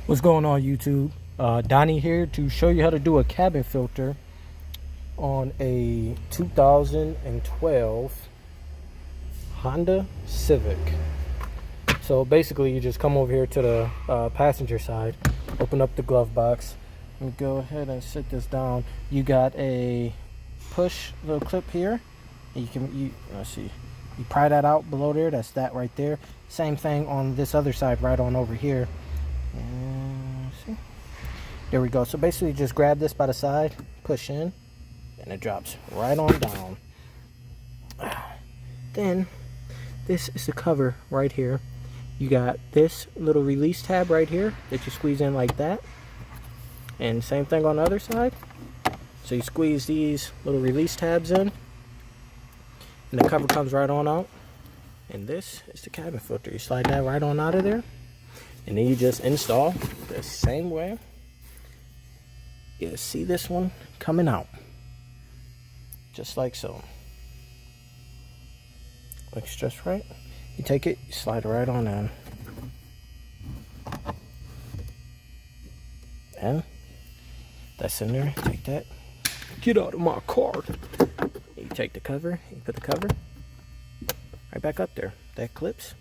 What's going on, YouTube? Donnie here to show you how to do a cabin filter on a 2012 Honda Civic. So basically you just come over here to the passenger side, open up the glove box. Let me go ahead and sit this down. You got a push little clip here. Let's see, you pry that out below there. That's that right there. Same thing on this other side right on over here. And see, there we go. So basically just grab this by the side, push in, and it drops right on down. Then this is the cover right here. You got this little release tab right here that you squeeze in like that, and same thing on the other side. So you squeeze these little release tabs in, and the cover comes right on out. And this is the cabin filter. You slide that right on out of there, and then you just install the same way. You see this one coming out just like so. Looks just right. You take it, you slide it right on in, and that's in there. Take that, get out of my car. You take the cover, you put the cover right back up there. That clips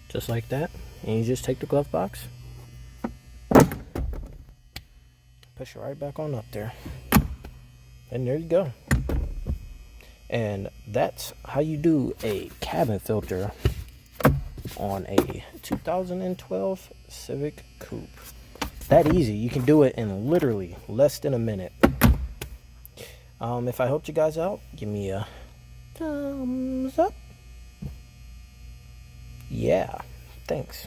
just like that, and you just take the glove box, push it right back on up there, and there you go. And that's how you do a cabin filter on a 2012 Civic Coupe. That easy. You can do it in literally less than a minute. If I helped you guys out, give me a thumbs up. Yeah, thanks.